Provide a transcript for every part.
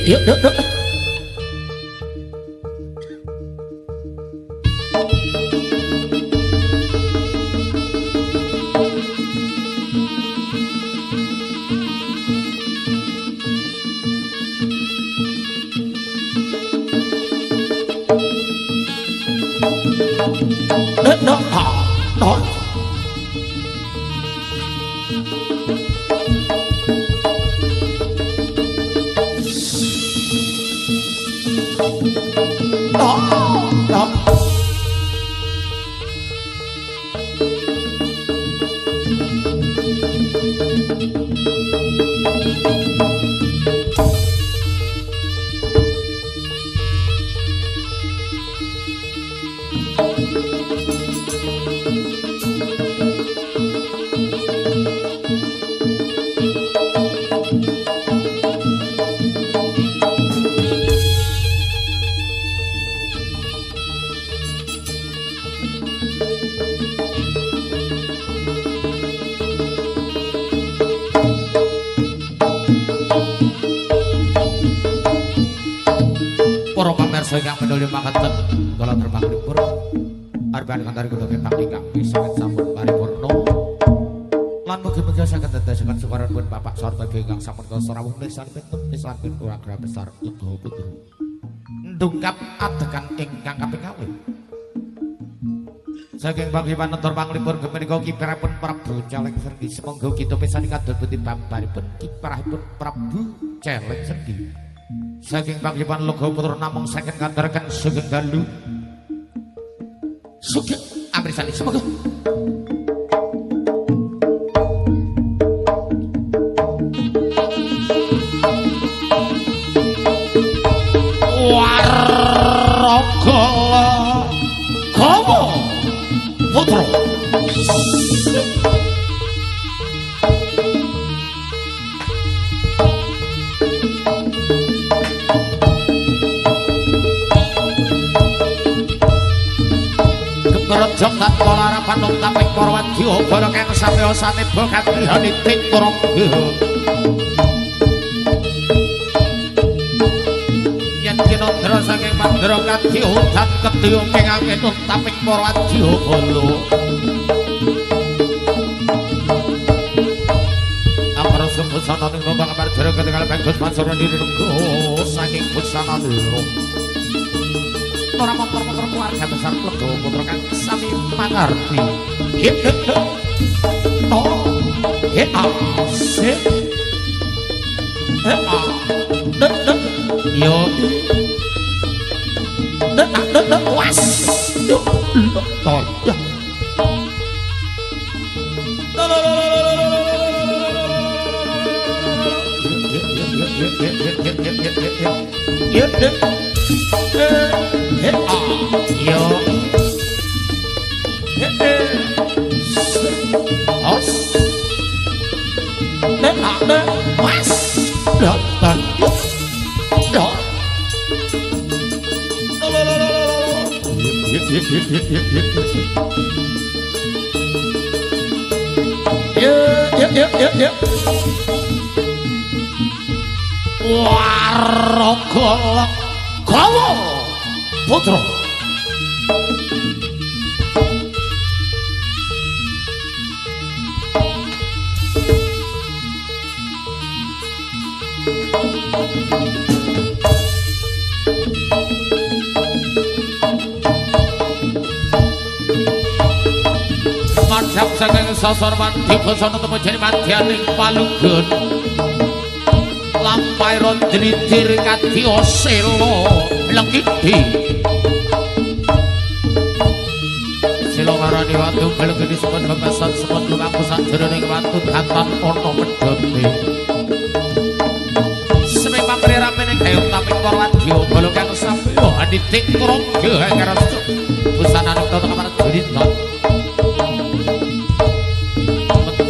Yuk. Ingkang penduli mangketen kula terpangripun arep kantari kula kepang ingkang sanget sampun paripurna lan mugi-mugi saged dadosaken sukaranipun Bapak sarta ingkang sampun rawuh nisanipun keluarga besar Lega Putra ndungkap adegan ingkang kaping kalih saking panggihan nentor panglipur menika kiprahipun Prabu Celeng Sergi semonggo kita pisan kadol putih bambaripun kiprahipun Prabu Celeng Sergi saking panggihan Lega Putra namung saking ngandharaken sugeng dalu sugeng amrisan semoga waragala Gawa Putra Rejok tak kolarapan nuntamik korwan jiwa golok yang samyosane bokat lihani tikurong yen kinodra saking mandra kati hutan ketiung kengake nuntamik korwan jiwa golok aparus kebusana ning gombang marjara ketinggal bengkus mansura diri saking busana lho ora motor-motor keluarga besar Lega Putra kang sami mangarti. Yo. Was. Yo. Waragala Gawa Putra Madhap saking sasar mandi basana temu jane madyaning palunggun lampai rondridir kadya sela lekidi sela ngarani watu belengedi sepon bebasan sepon lumaku sajroning watu datan ana medhote sememang rame gayung tapi korwan jiwa golok kang sampeyo aditik kurang karo busananing tata kamar juritan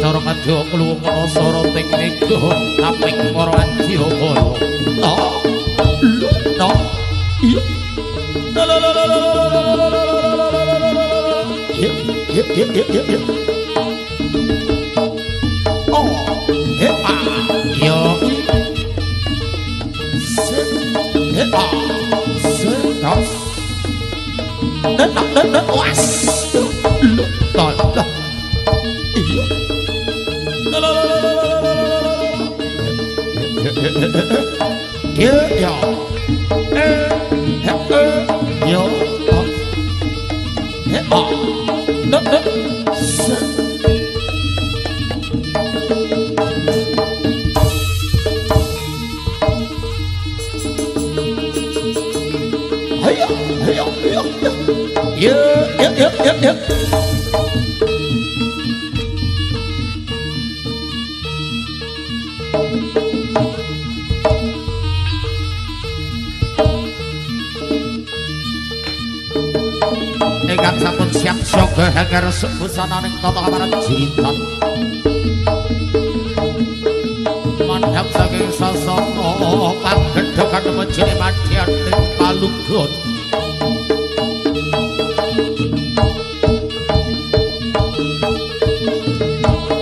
cara madya kluwung ana soroting nego taping korwan jiwa golok Ingkang sampun siap siaga henger busananing tata kamaran jiritan mandhap saking sasana panggedhokan mejine madyaning Palunggun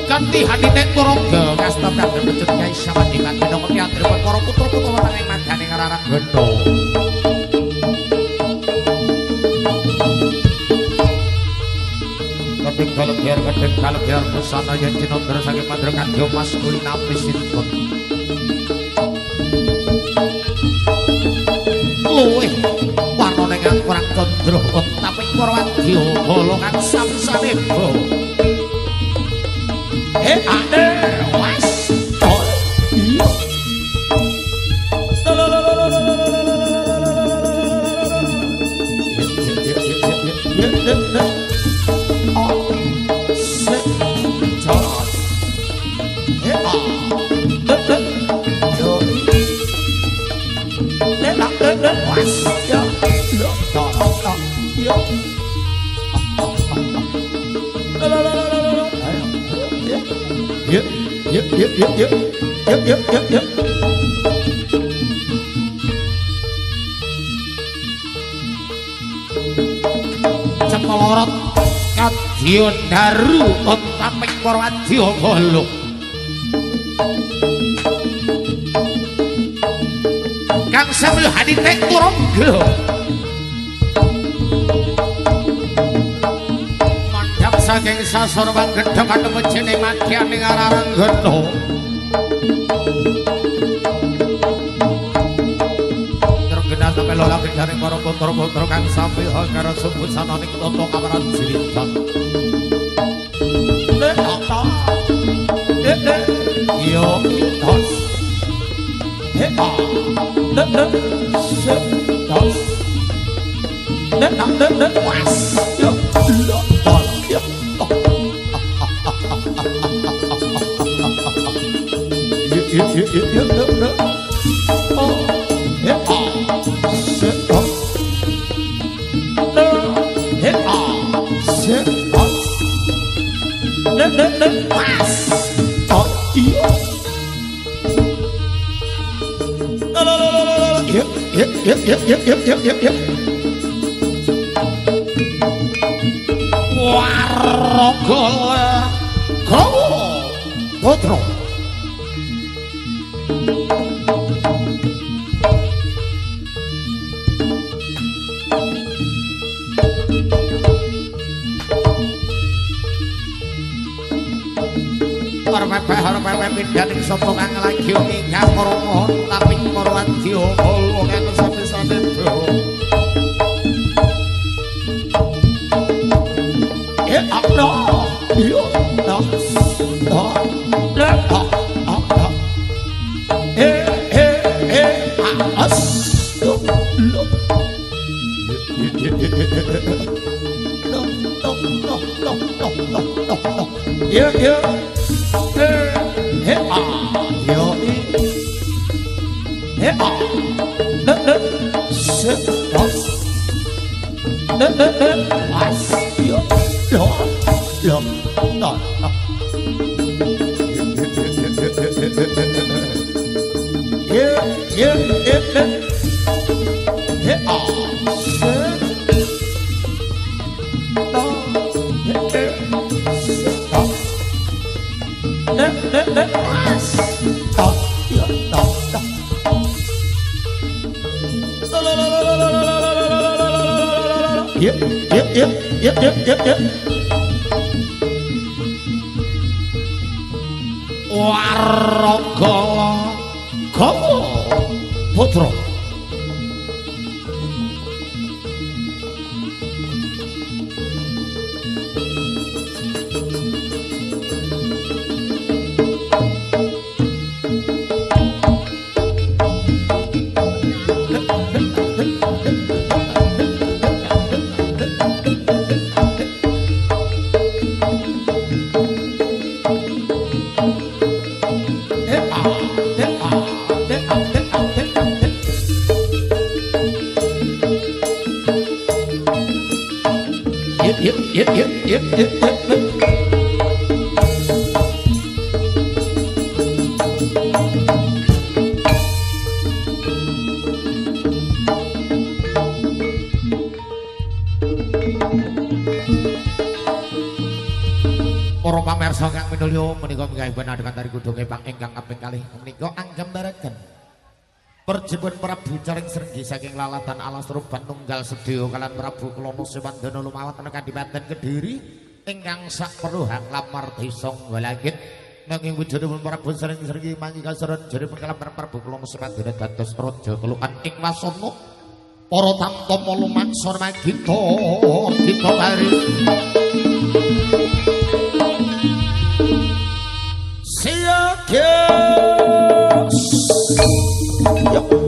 kanthi hadine turangga ngasta kagem wujud Kyai Samandikan minangka piantripun para putra-putra wonten madyaning Rarang Gandha Kalekir busana yen cinandra saking mandra kadya Mas Kulina Pisintun luwih warnane kang kurang condro tapi para wadya golongan samsane bo ade was iya Cepelorot kadya daru ontaping para wadya kala kang sambil hadite turangga mandhap saking sasana panggedhokan mejine madyaning Rarang Gandha tergenah sampe lola kendharing para putra-putra kang sambil henger busananing tata kamaran jiritan yo tos Warogol Gowo Putra Arep pindaning sapa kang lagi ingkang para mohon tapi para wadya kala kang sami-sami Yep, yep, yep, yep, yep, yep, yep. Warogala Gawa Putra. Para pamirsa kang minulya menika menggawe panandhakan dari kudu kepang ingkang kaping kalih menika anggembaraken perjebon Prabu Caring Srenggi saking lalatan alas ruban tunggal sedya kalan Prabu Klono Sewandana lumawat tekan Dipaten Kediri ingkang saperlu hak lamar desa Walagit nanging wujudipun Prabu Caring Srenggi mangki kasaron jaripun kalamar Prabu Klono Sewandana dados raja kelukan ing wasana para tamtama lumangsor magita kita kari Siagas Yo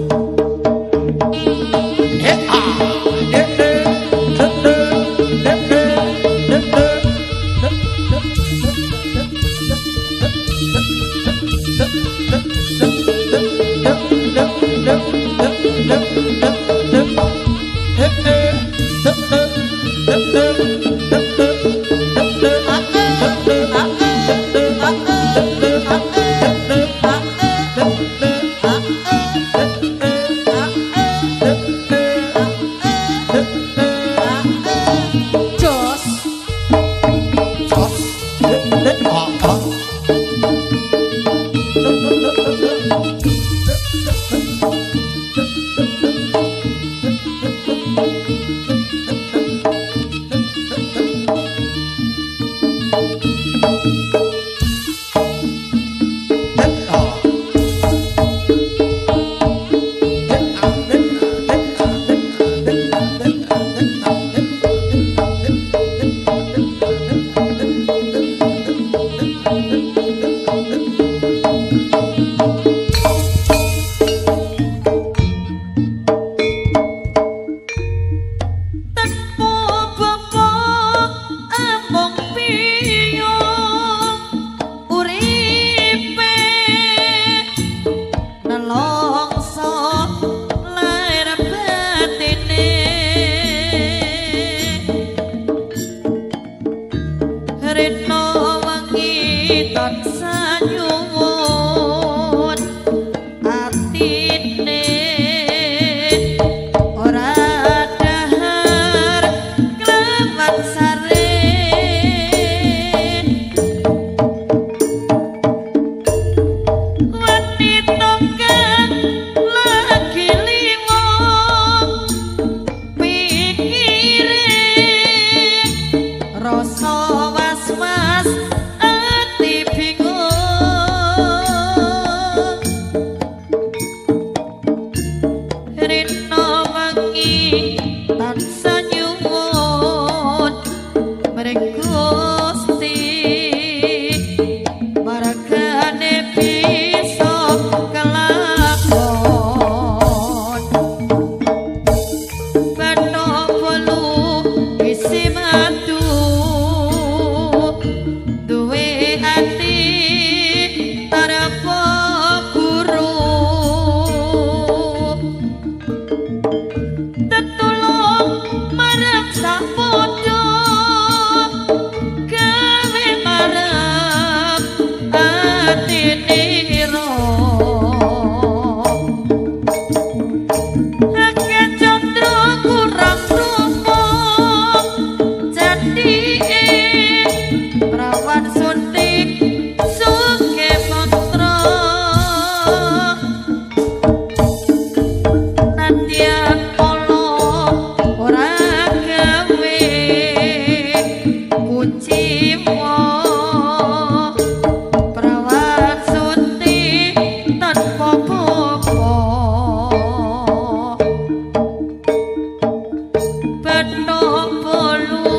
Penuh bolu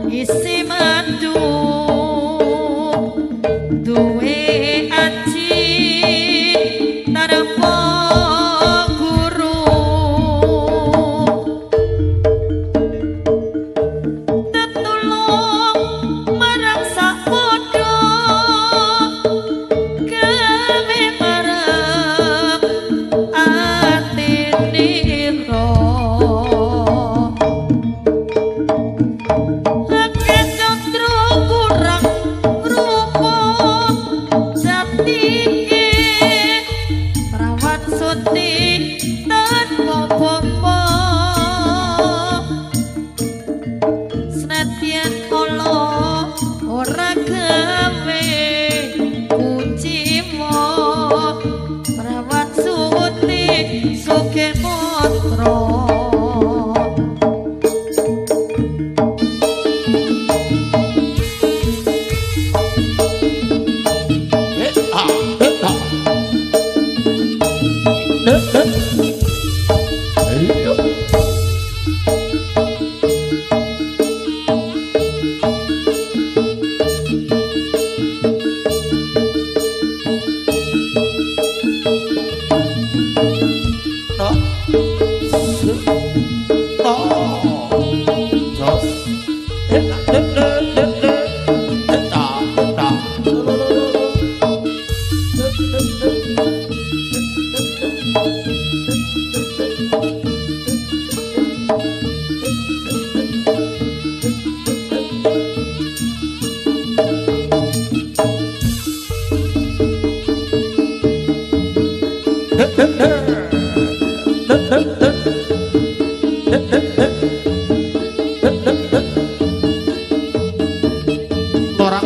isi madu duwe aji narpa guru tetulung marang sapodo gawe marep atiniro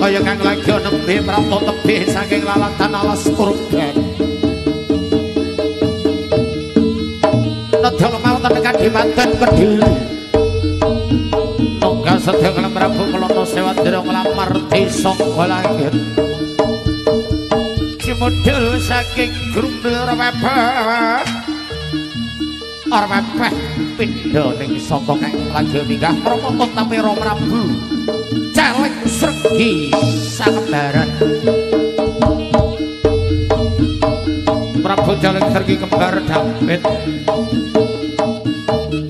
kaya kang lagi nembe prato tebih saking lalatan alas kurban nedha kemawon kadimaten kediri nunggal sedya kalem Prabu Kulana Sewandira nglamar desa Walangit kimudul saking grumbel Rewepeh Rewepeh pindha ning saka kang lagi minggah Pramoto Tapira Prabu Celeng Sregi Sakembaran Prabu Celeng Sregi Kembar Dampit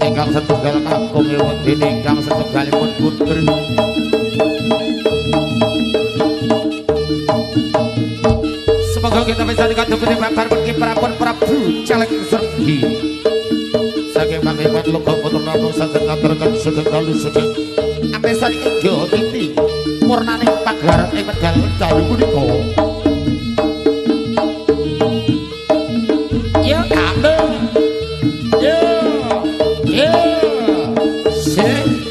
ingkang setunggal kakung ewon dene ingkang setunggalipun putri semoga kita bisa dikatupi babar pergi Prabu Celeng Sregi saking panggilan loka putra namung saged ngaturaken sugeng kalu sugeng ampesan inggih titi murnane pagelaran ing Tegal dalu punika ya kabeh ya sing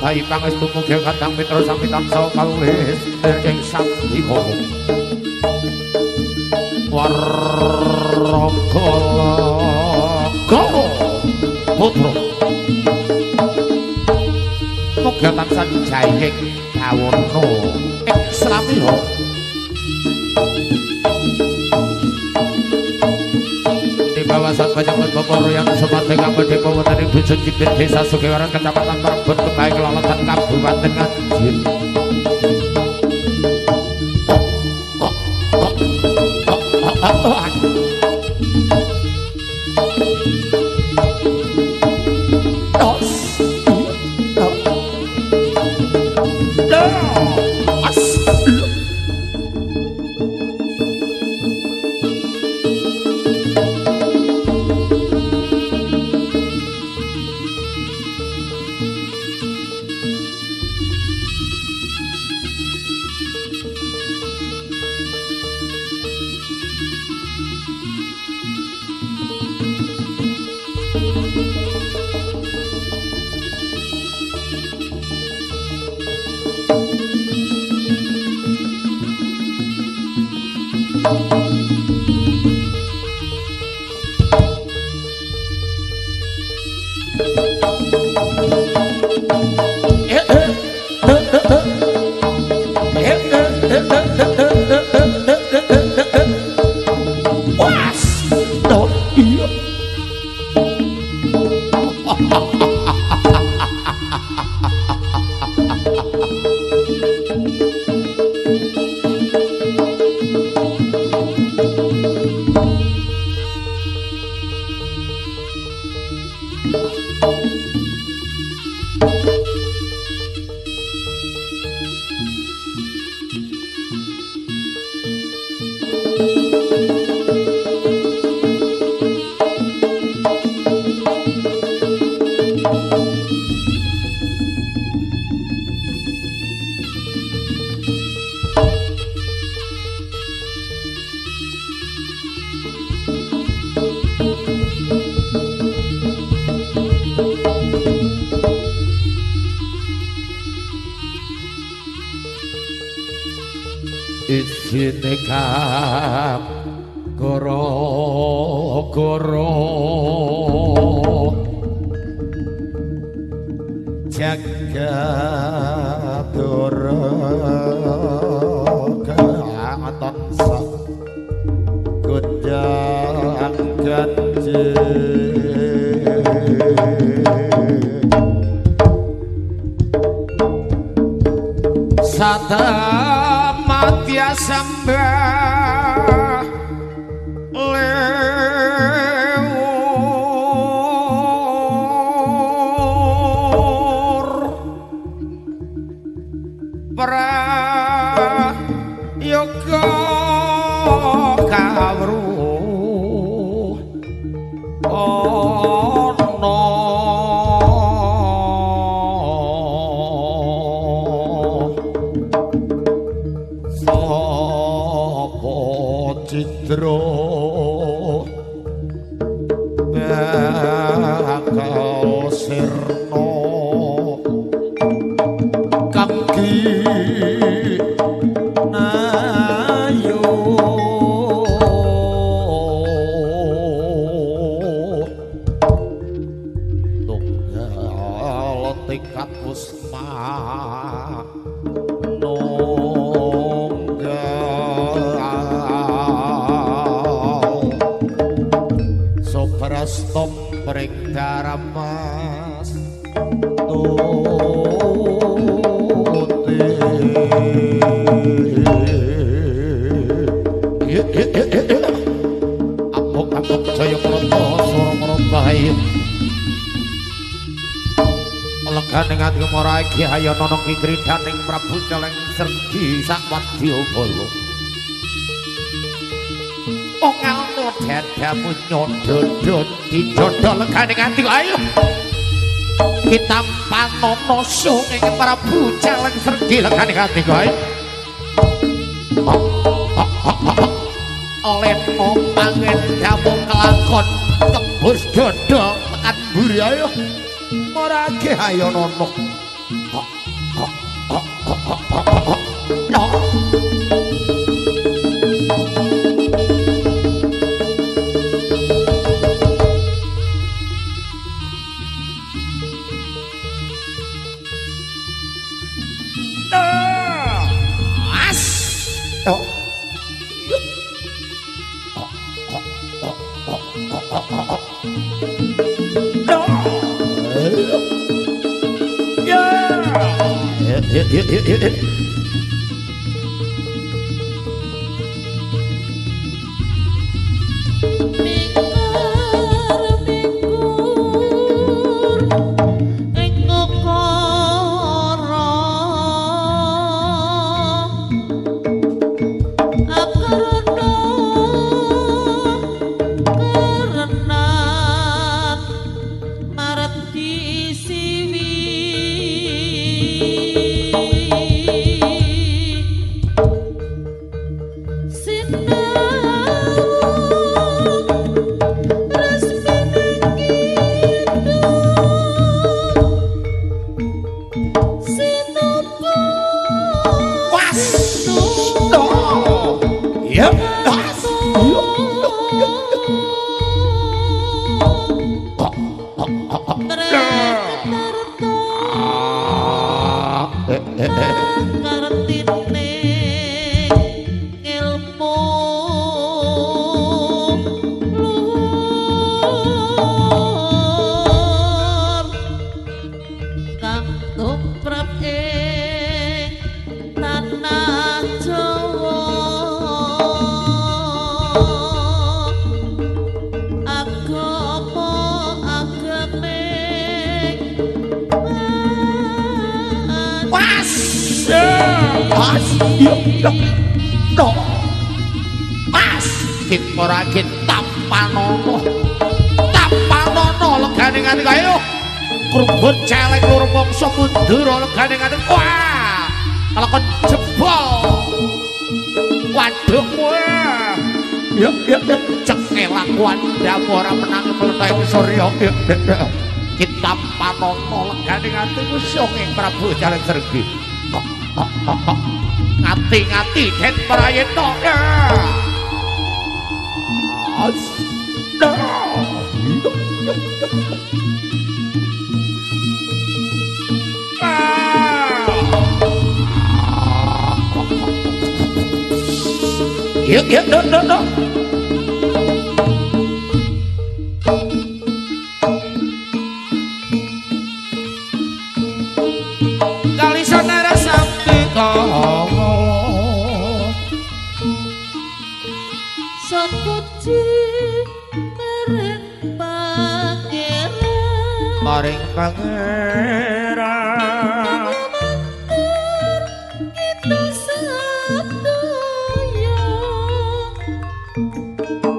Bayi pangestu mugi kadang mitra sami tansah kalih ing sabdika waragala gawa putra mugi tansah jayeng dawana ing sramira kawasan Banjarmasin Bogor yang semanten kabeh wonten ing dusun Cibir Desa Sugiwaran Kecamatan Merebut Kebaing Kelalotan Kabupaten Nganjuk. isine kang goro-goro jagadura kangaton sak godang ganjil sada matya sambah lewur prayoga kawruh ana sapa citra bakal sirna kangge ayo tunggal tekad pusma nunggal soprastom pring daramas Apok jaya marata swara maratahe leganing ati marae Hyayana Ki Kridaning Prabu Celeng Sergi Sakwadya Bala ongalno dadamu nyododo didodo leganing ati ayo kita panono sunging Prabu Celeng Sergi leganing ati ayo leno pangendamu kelakon tembus dodo tekan mburi ayo marake Hyayana Kitporake tapanono leganing ati ayo krubut celeng loro mangsa mundur leganing ati wah kelakon jebol waduh wah ya cekelak wandamu ora menangi mlethake surya kita panono leganing ati kusung ing Prabu Celeng Sergi ngati-ngati den prayitna yuk dok kalisana rasa kau Sapuji maring pangeran maring pangeran kita sadaya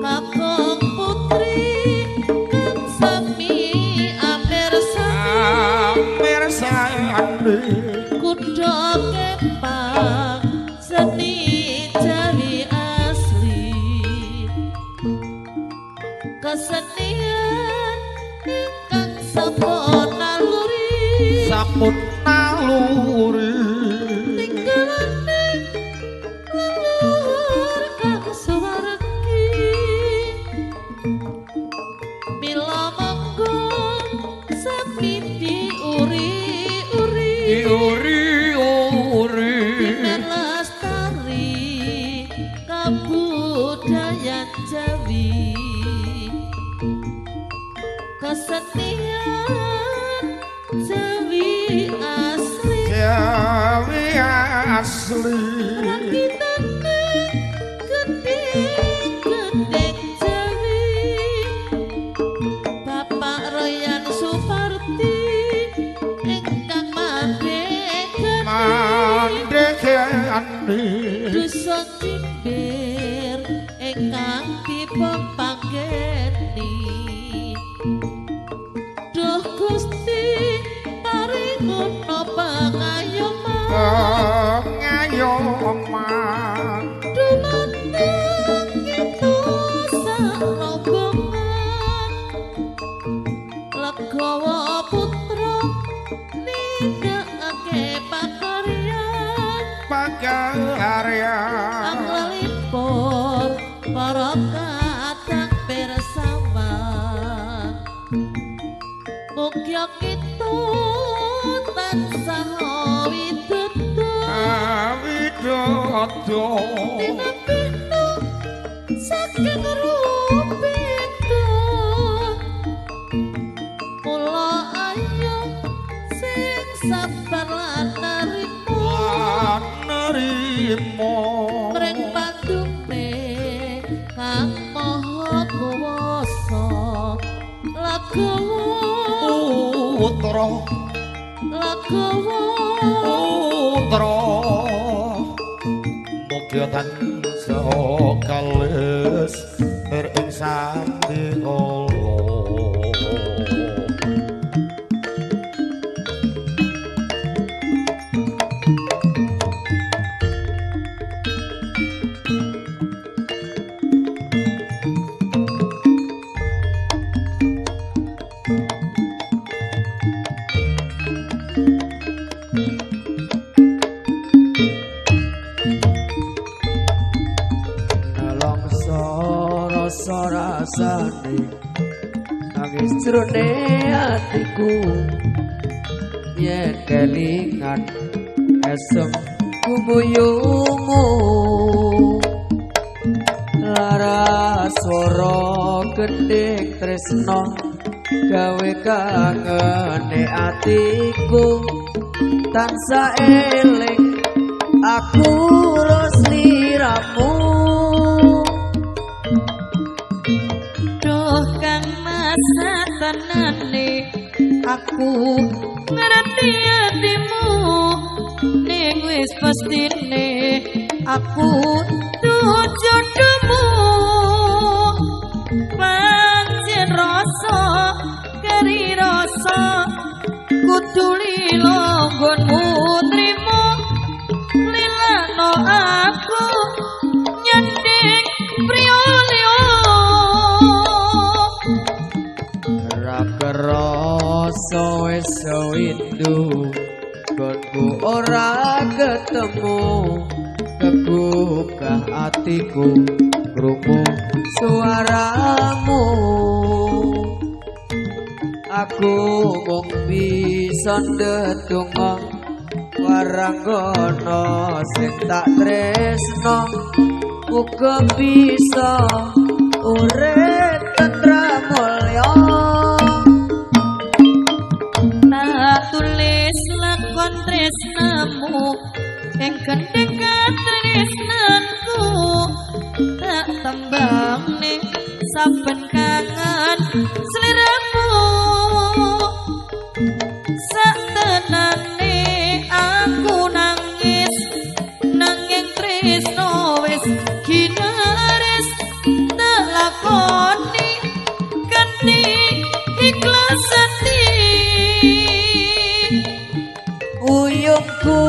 kakang putri kang sami amirsani kuda kepang seni Jawi asli kesenian ingkang sampun naluri tinggalane leluhur kang suwargi mila monggo sami diuri-uri dengan lestari kabudayan Jawi kesenian Jawi asli rakitane gedhe-gedhe Jawi Bapak Royan Suparti ingkang mandhegani dusun Cimbir ingkang dipepanggeni Duh Gusti paringuna pangayoman dumateng kita sarombongan Legawa putra nindakake pakaryan anglalipun para kadang bersama mugia kita tansah widodo tinapina saking rupindo mula ayo sing sabar lan narimo mring pandune kang maha kuwasa Lagawa putra mugia tansah kalis ing sandikala rasane nangis jroning atiku yen kelingan esem kumuyumu lara swara gedhe tresno gawe kangene atiku tansah eling aku sliramu tenane aku ngerti atimu ning wis pastine aku duh jodohmu pancen rasa keri rasa kudu lilo nggonmu trimo lilano aku nyanding priya rasa wis windu gonku ora ketemu kegugah atiku krungu suaramu aku mung bisa ndedonga waranggono sing tak tresno muga bisa urip tentrem mulya tak tulis lakon tresnamu ing gendheng tresnanku tak tembangne saben kangen sliramu satenane aku nangis nanging tresno wis ginaris tak lakoni kanthi ikhlas ati uyungku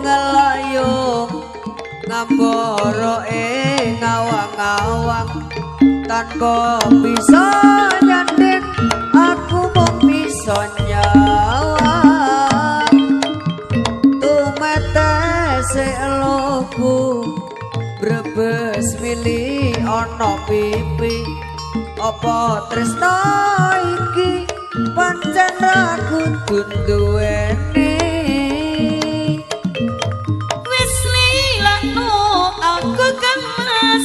ngelayung ngambara ngawang-awang tanpa bisa nyanding aku mung bisa nyawang tumetese eluku brebes mili ana pipi apa tresno iki pancen ra kudu duweni wis lilakno aku kang mas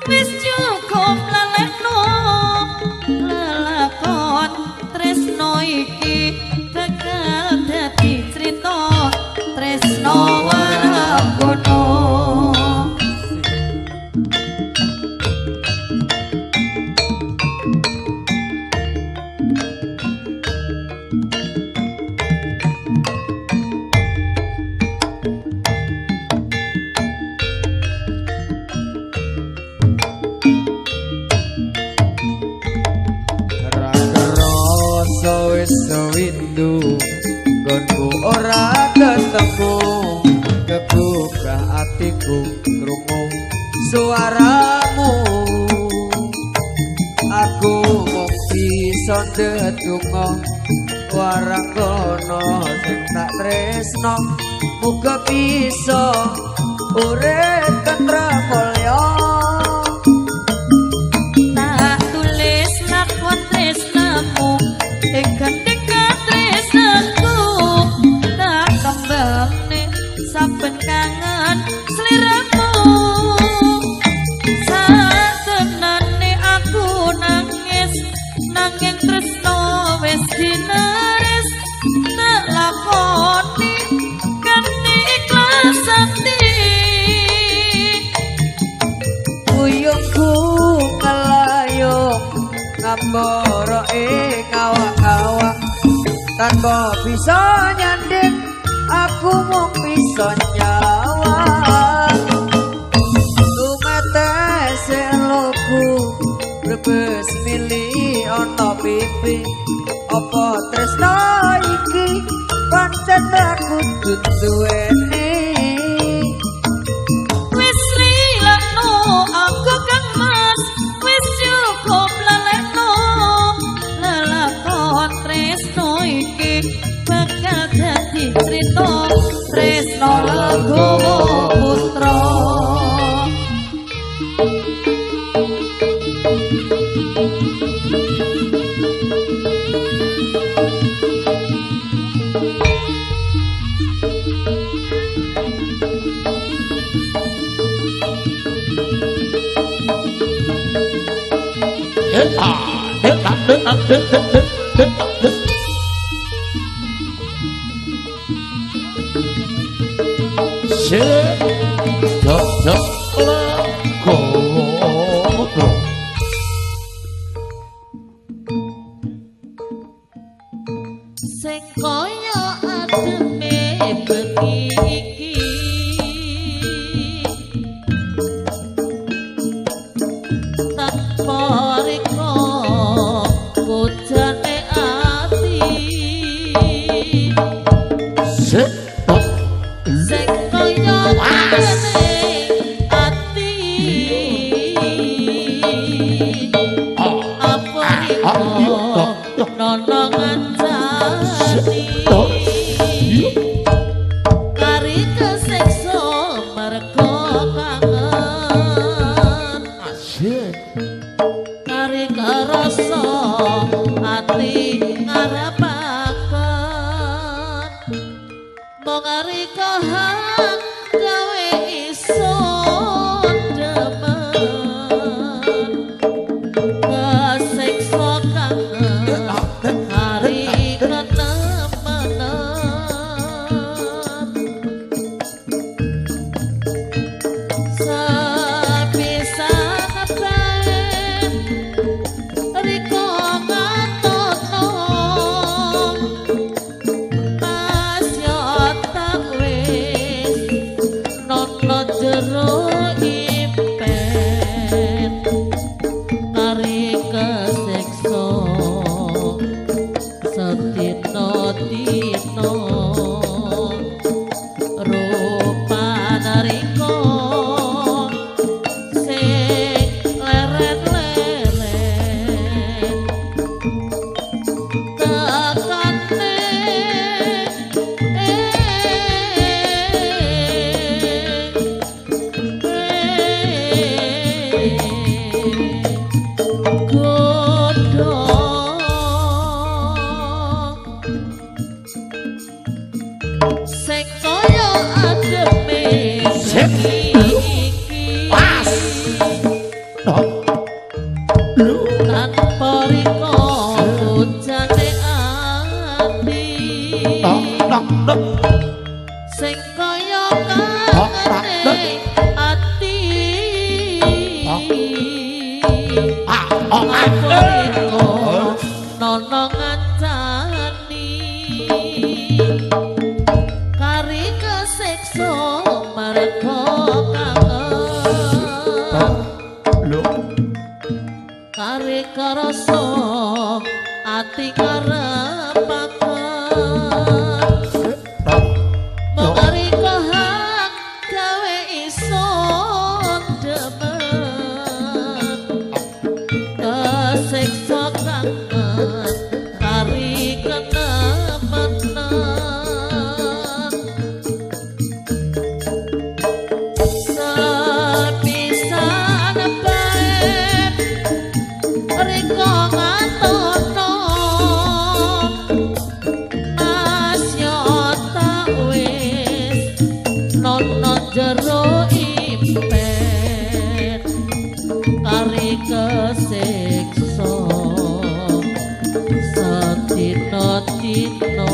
wis cukup lalekno lelakon tresno iki bakal dadi crita tresno waranggono sewindu gonku ora ketemu kegugah atiku krungu suaramu aku mung bisa ndedonga waranggono sing tak tresno muga bisa urip tentrem mulya tak tulis lakon tresnamu ing gendheng tresnaku tak kembangne saben kangen sliramu satenane aku nangis nanging tresno wis dinaris tak lakoni kanthi ikhlas ati uyungku ngelayung ngambara ngawang-awang tanpa bisa nyanding aku mung bisa nyawang tumetese eluku brebes mili ana pipi apa tresno iki pancen aku kudu duweni wis lilakno aku kang mas wis cukup lalekno lelakon tresno iki bakal dadi crita tresno legowo putra sing kaya ademe bengi iki tanpa reka bojane ati sing kaya ademe ati apa reka nonongan jati dina rupane riko sing leret-leret tekane sing kaya kangane ati apa iko nono ngancani kari kesiksa marga kangen kari karasa ati karepaken mengari kohak gawe iso demen kesiksa kangen kari kenemenan sepisan bae riko ngatono mas yo tak wis nono jero impet kari kesiksa sedina-dina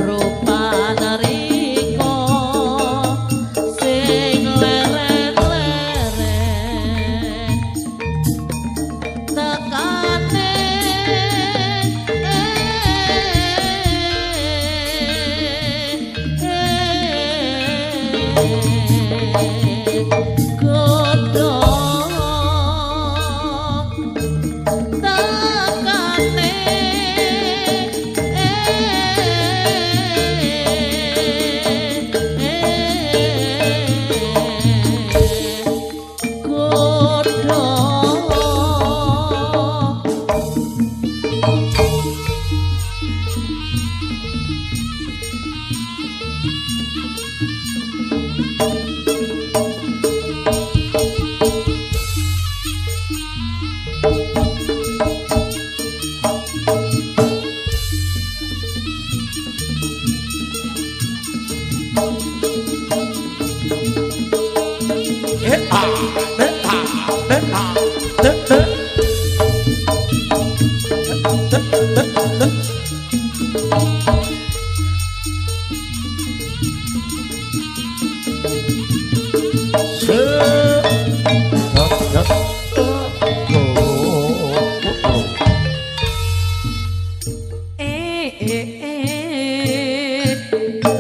rupane riko sing leret-leret tekane godhong tekane godhong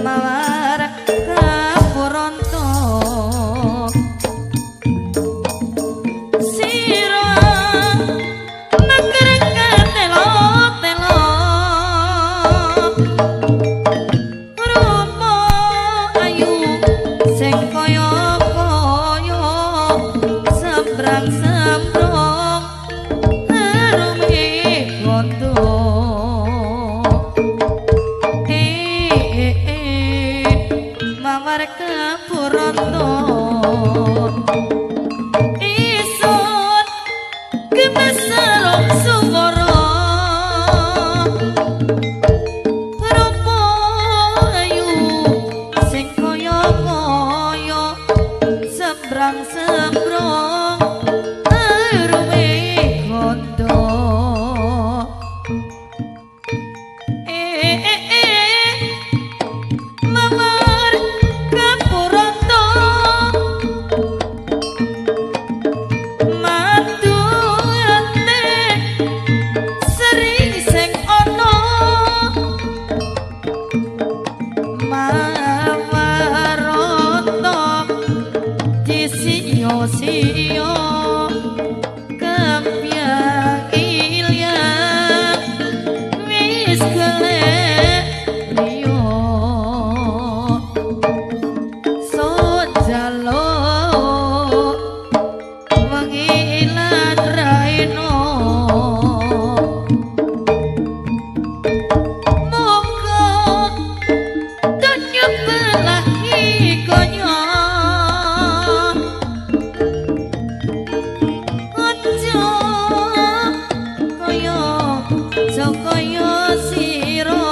mawar kapuronto sira nangkring telo-telo rupa ayu sing kaya-kaya sembrang-sembrong arumi kondo wis gelek liyo so jaluk wengi lan raino monggo donya belahi konyo aja kaya kaya sira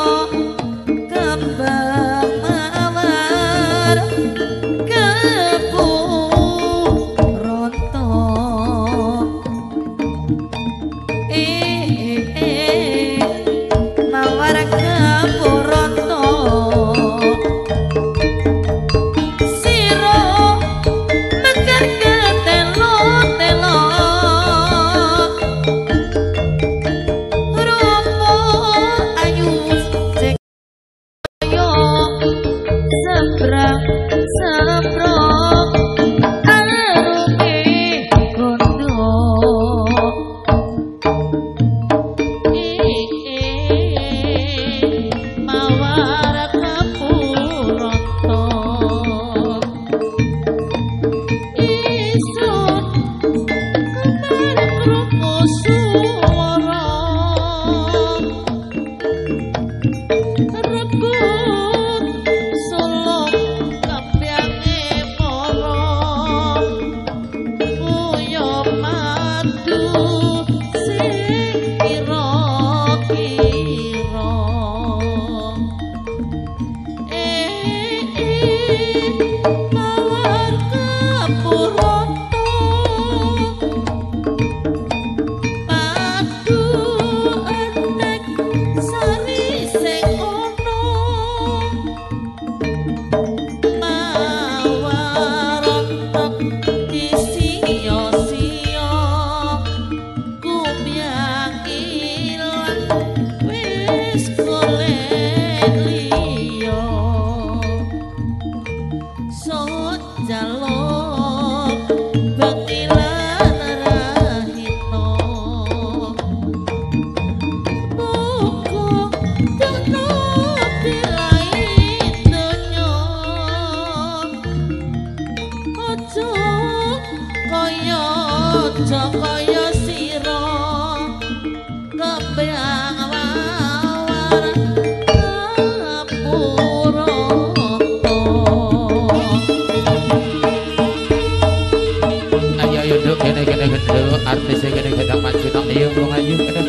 kembang mawar kepuronto mawar kepuronto sira mekar ketelo-telo romo ayu sing kaya sebrang sebrang arunge kondo mawar kepuronto isun kembar krungu swara rebut sulung kampyange para kuyo madu sing kira-kira mawar kepuronto padu entek sari sing ono mawar entek disiyo-siyo kumbyang ilang wis golek liya so jaluk bengilan rahino muga dono dilain donya aja kaya sira kembang mawar kepuronto Ayo nduk kene genduk artis kene gendang maju nang ayo wong ayu kene.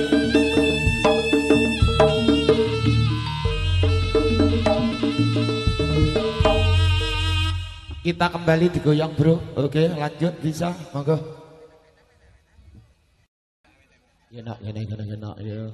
Kita kembali digoyang bro. Oke lanjut bisa monggo. Enak ya.